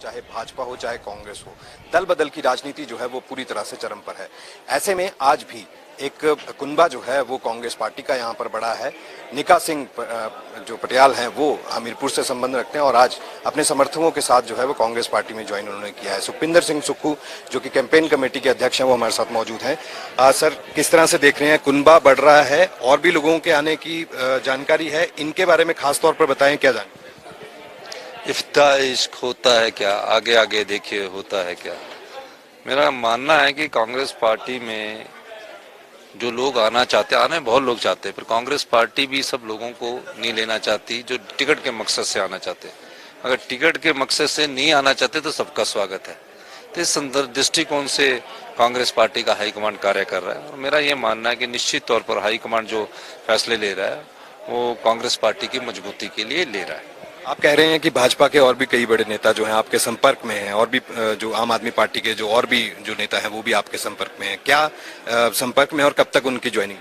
चाहे भाजपा हो, चाहे कांग्रेस हो, दल बदल की राजनीति जो है वो पूरी तरह से चरम पर है। ऐसे में आज भी एक कुनबा जो है वो कांग्रेस पार्टी का यहाँ पर बड़ा है। निका सिंह जो पटियाल हैं वो हमीरपुर से संबंध रखते हैं और आज अपने समर्थकों के साथ जो है वो कांग्रेस पार्टी में ज्वाइन उन्होंने किया है। सुखविंदर सिंह सुक्खू जो कि कैंपेन कमेटी के अध्यक्ष हैं वो हमारे साथ मौजूद हैं। सर, किस तरह से देख रहे हैं, कुनबा बढ़ रहा है और भी लोगों के आने की जानकारी है, इनके बारे में खास तौर पर बताएं, क्या जान इफ्ता इश्क होता है क्या, आगे आगे देखिए होता है क्या। मेरा मानना है कि कांग्रेस पार्टी में जो लोग आना चाहते हैं, आने बहुत लोग चाहते हैं, पर कांग्रेस पार्टी भी सब लोगों को नहीं लेना चाहती जो टिकट के मकसद से आना चाहते हैं। अगर टिकट के मकसद से नहीं आना चाहते तो सबका स्वागत है। तो इस दृष्टिकोण से कांग्रेस पार्टी का हाईकमांड कार्य कर रहा है और मेरा ये मानना है कि निश्चित तौर पर हाईकमांड जो फैसले ले रहा है वो कांग्रेस पार्टी की मजबूती के लिए ले रहा है। आप कह रहे हैं कि भाजपा के और भी कई बड़े नेता जो हैं आपके संपर्क में हैं और भी जो आम आदमी पार्टी के जो और भी जो नेता हैं वो भी आपके संपर्क में हैं, क्या संपर्क में और कब तक उनकी ज्वाइनिंग?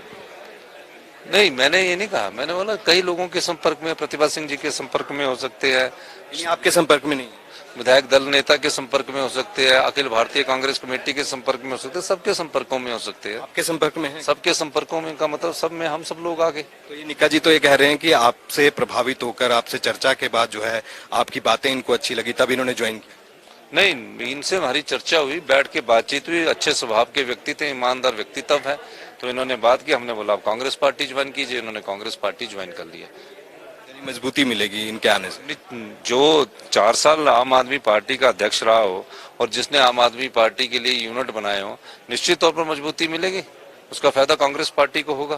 नहीं, मैंने ये नहीं कहा, मैंने बोला कई लोगों के संपर्क में, प्रतिभा सिंह जी के संपर्क में हो सकते हैं। आपके संपर्क में नहीं? विधायक दल नेता के संपर्क में हो सकते हैं, अखिल भारतीय कांग्रेस कमेटी के संपर्क में हो सकते हैं, सबके संपर्कों में हो सकते हैं। आपके संपर्क में है? सबके संपर्कों में का मतलब सब में हम सब लोग आगे। तो ये निका जी तो ये कह रहे हैं कि आपसे प्रभावित होकर, आपसे चर्चा के बाद जो है आपकी बातें इनको अच्छी लगी तब इन्होंने ज्वाइन किया। नहीं, इनसे हमारी चर्चा हुई, बैठ के बातचीत हुई, अच्छे स्वभाव के व्यक्ति थे, ईमानदार व्यक्तित्व है, तो इन्होंने बात की, हमने बोला आप कांग्रेस पार्टी ज्वाइन कीजिए, इन्होंने कांग्रेस पार्टी ज्वाइन कर लिया। मजबूती मिलेगी इनके आने से? जो 4 साल आम आदमी पार्टी का अध्यक्ष रहा हो और जिसने आम आदमी पार्टी के लिए यूनिट बनाए हो, निश्चित तौर पर मजबूती मिलेगी, उसका फायदा कांग्रेस पार्टी को होगा।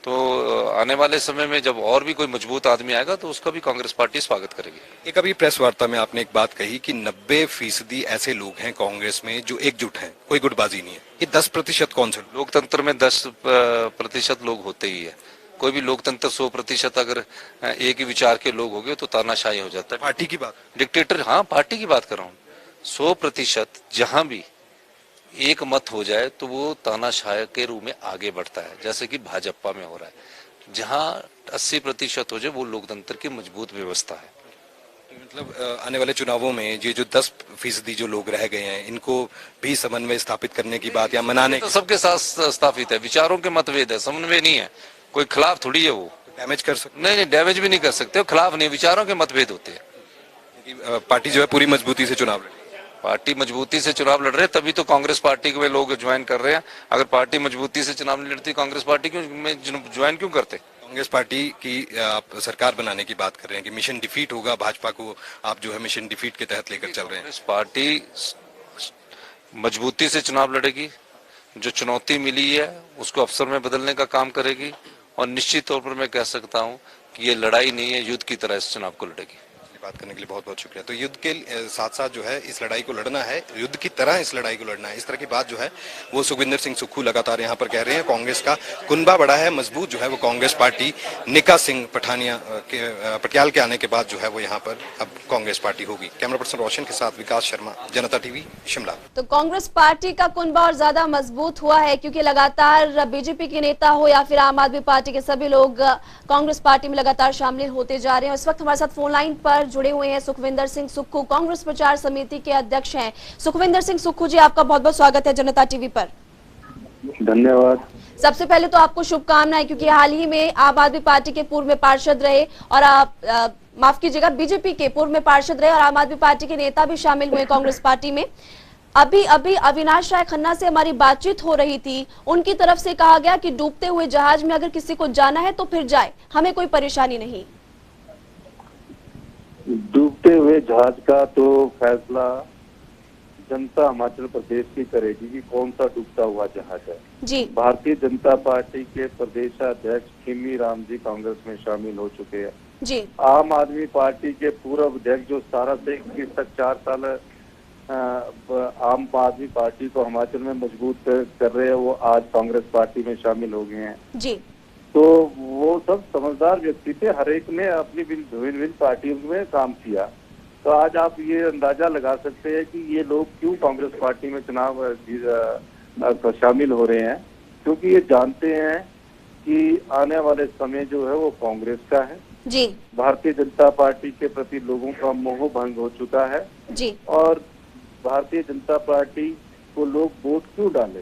तो आने वाले समय में जब और भी कोई मजबूत आदमी आएगा तो उसका भी कांग्रेस पार्टी स्वागत करेगी। एक अभी प्रेस वार्ता में आपने एक बात कही कि 90% ऐसे लोग हैं कांग्रेस में जो एकजुट हैं, कोई गुटबाजी नहीं है। ये 10% कौन से? लोकतंत्र में 10% लोग होते ही है। कोई भी लोकतंत्र 100% अगर एक ही विचार के लोग हो गए तो तानाशाही हो जाता है। पार्टी की बात? डिक्टेटर, हाँ पार्टी की बात कर रहा हूँ। 100% जहां भी एक मत हो जाए तो वो तानाशाह के रूप में आगे बढ़ता है, जैसे कि भाजपा में हो रहा है। जहां 80% हो जाए वो लोकतंत्र की मजबूत व्यवस्था है। मतलब आने वाले चुनावों में ये जो 10% जो लोग रह गए हैं इनको भी समन्वय स्थापित करने की बात या मनाने तो सबके साथ स्थापित है, विचारों के मतभेद है, समन्वय नहीं है, कोई खिलाफ थोड़ी है। वो डैमेज कर सकते? नहीं, डैमेज भी नहीं कर सकते, खिलाफ नहीं, विचारों के मतभेद होते हैं। पार्टी जो है पूरी मजबूती से चुनाव लड़े? पार्टी मजबूती से चुनाव लड़ रहे हैं तभी तो कांग्रेस पार्टी के लोग ज्वाइन कर रहे हैं। अगर पार्टी मजबूती से चुनाव नहीं लड़ती कांग्रेस पार्टी क्यों ज्वाइन क्यों करते? कांग्रेस पार्टी की आप सरकार बनाने की बात कर रहे हैं कि मिशन डिफीट होगा, भाजपा को आप जो है मिशन डिफीट के तहत लेकर चल रहे हैं। कांग्रेस पार्टी मजबूती से चुनाव लड़ेगी, जो चुनौती मिली है उसको अवसर में बदलने का काम करेगी और निश्चित तौर पर मैं कह सकता हूं कि ये लड़ाई नहीं है, युद्ध की तरह इस चुनाव को लड़ेगी। बात करने के लिए बहुत बहुत शुक्रिया। तो युद्ध के साथ साथ जो है इस लड़ाई को लड़ना है, युद्ध की तरह इस लड़ाई को लड़ना है, इस तरह की बात जो है वो सुखविंदर सिंह सुक्खू लगातार यहाँ पर कह रहे हैं। कांग्रेस का कुनबा बड़ा है, मजबूत जो है वो कांग्रेस पार्टी निका सिंह पटियाल के आने के बाद जो है वो यहाँ पर अब कांग्रेस पार्टी होगी। कैमरा पर्सन रोशन के साथ विकास शर्मा, जनता टीवी, शिमला। तो कांग्रेस पार्टी का कुनबा और ज्यादा मजबूत हुआ है क्योंकि लगातार बीजेपी के नेता हो या फिर आम आदमी पार्टी के सभी लोग कांग्रेस पार्टी में लगातार शामिल होते जा रहे हैं। इस वक्त हमारे साथ फोन लाइन पर जुड़े हुए हैं सुखविंदर सिंह सुक्खू, कांग्रेस प्रचार समिति के अध्यक्ष हैं। सुखविंदर सिंह सुक्खू जी, आपका बहुत बहुत स्वागत है जनता टीवी पर। धन्यवाद। सबसे पहले तो आपको शुभकामनाएं क्योंकि हाल ही में आम आदमी पार्टी के पूर्व में पार्षद रहे और आप माफ कीजिएगा बीजेपी के पूर्व में पार्षद रहे और आम आदमी पार्टी के नेता भी शामिल हुए कांग्रेस पार्टी में। अभी अविनाश राय खन्ना से हमारी बातचीत हो रही थी, उनकी तरफ से कहा गया कि डूबते हुए जहाज में अगर किसी को जाना है तो फिर जाए, हमें कोई परेशानी नहीं। डूबते हुए जहाज का तो फैसला जनता हिमाचल प्रदेश की करेगी कि कौन सा डूबता हुआ जहाज है जी। भारतीय जनता पार्टी के प्रदेशाध्यक्ष खिमी राम जी कांग्रेस में शामिल हो चुके हैं जी। आम आदमी पार्टी के पूर्व अध्यक्ष जो 17 से 21 तक 4 साल आम आदमी पार्टी को हिमाचल में मजबूत कर रहे हैं, वो आज कांग्रेस पार्टी में शामिल हो गए हैं जी। तो वो सब समझदार व्यक्ति थे, हर एक ने अपनी विभिन्न पार्टियों में काम किया। तो आज आप ये अंदाजा लगा सकते हैं कि ये लोग क्यों कांग्रेस पार्टी में चुनाव शामिल हो रहे हैं, क्योंकि ये जानते हैं कि आने वाले समय जो है वो कांग्रेस का है जी भारतीय जनता पार्टी के प्रति लोगों का मोह भंग हो चुका है जी और भारतीय जनता पार्टी को लोग वोट क्यों डाले,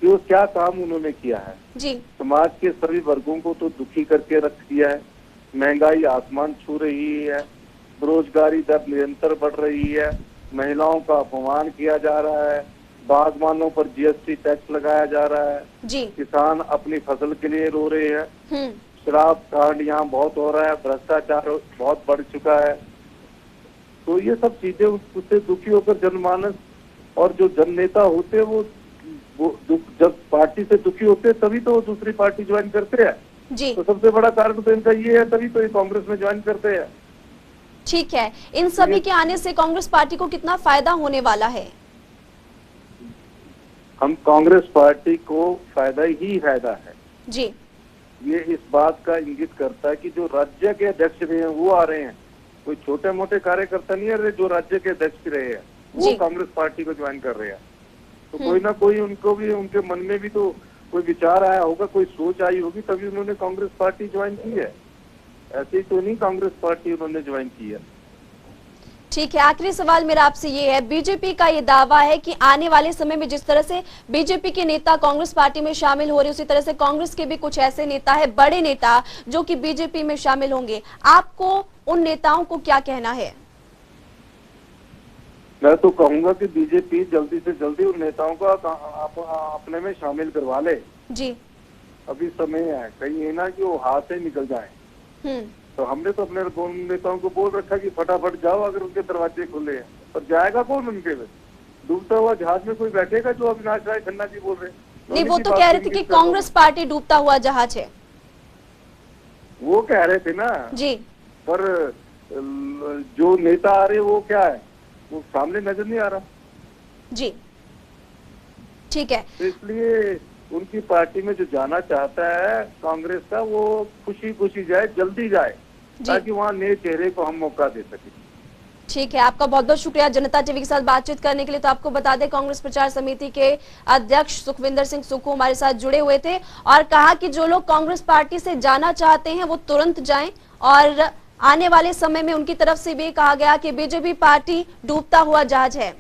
क्यों, क्या काम उन्होंने किया है। जी समाज के सभी वर्गों को तो दुखी करके रख दिया है। महंगाई आसमान छू रही है, बेरोजगारी दर निरंतर बढ़ रही है, महिलाओं का अपमान किया जा रहा है, बागवानों पर जीएसटी टैक्स लगाया जा रहा है, जी किसान अपनी फसल के लिए रो रहे हैं, शराब कांड यहाँ बहुत हो रहा है, भ्रष्टाचार बहुत बढ़ चुका है। तो ये सब चीजें उससे दुखी होकर जनमानस और जो जननेता होते हैं वो जब पार्टी से दुखी होते हैं तभी तो वो दूसरी पार्टी ज्वाइन करते हैं। जी तो सबसे बड़ा कारण तो इनका ये है, तभी तो ये कांग्रेस में ज्वाइन करते हैं। ठीक है, इन सभी के आने से कांग्रेस पार्टी को कितना फायदा होने वाला है? हम कांग्रेस पार्टी को फायदा ही फायदा है जी। ये इस बात का इंगित करता है कि जो राज्य के अध्यक्ष रहे हैं वो आ रहे हैं, कोई छोटे मोटे कार्यकर्ता नहीं है, जो राज्य के अध्यक्ष रहे हैं वो कांग्रेस पार्टी को ज्वाइन कर रहे हैं। तो कोई ना कोई उनको भी, उनके मन में भी तो कोई विचार आया होगा, कोई सोच आई होगी, तभी उन्होंने कांग्रेस पार्टी ज्वाइन की है। ऐसे ही तो नहीं कांग्रेस पार्टी उन्होंने ज्वाइन की है। ठीक है, आखिरी सवाल मेरा आपसे ये है, बीजेपी का ये दावा है कि आने वाले समय में जिस तरह से बीजेपी के नेता कांग्रेस पार्टी में शामिल हो रहे हैं, उसी तरह से कांग्रेस के भी कुछ ऐसे नेता है, बड़े नेता, जो कि बीजेपी में शामिल होंगे। आपको उन नेताओं को क्या कहना है? मैं तो कहूंगा कि बीजेपी जल्दी से जल्दी उन नेताओं को अपने में शामिल करवा ले जी। अभी समय है, कहीं है ना कि वो हाथ से निकल जाए। तो हमने तो अपने नेताओं को बोल रखा कि फटाफट जाओ अगर उनके दरवाजे खुले हैं, पर जाएगा कौन उनके में? डूबता हुआ जहाज में कोई बैठेगा जो अविनाश राय खन्ना जी बोल रहे? नहीं, वो तो कह रहे थे कि कांग्रेस पार्टी डूबता हुआ जहाज है, वो कह रहे थे ना जी। पर जो नेता आ रहे वो क्या है, वो सामने नजर नहीं आ रहा जी। ठीक है, तो इसलिए उनकी पार्टी में जो जाना चाहता है कांग्रेस का, वो खुशी खुशी जाए, जल्दी जाए, ताकि वहाँ नए चेहरे को हम मौका दे सके। ठीक है, आपका बहुत बहुत शुक्रिया जनता टीवी के साथ बातचीत करने के लिए। तो आपको बता दें, कांग्रेस प्रचार समिति के अध्यक्ष सुखविंदर सिंह सुक्खू हमारे साथ जुड़े हुए थे और कहा कि जो लोग कांग्रेस पार्टी से जाना चाहते हैं वो तुरंत जाएं, और आने वाले समय में उनकी तरफ से भी कहा गया कि बीजेपी पार्टी डूबता हुआ जहाज है।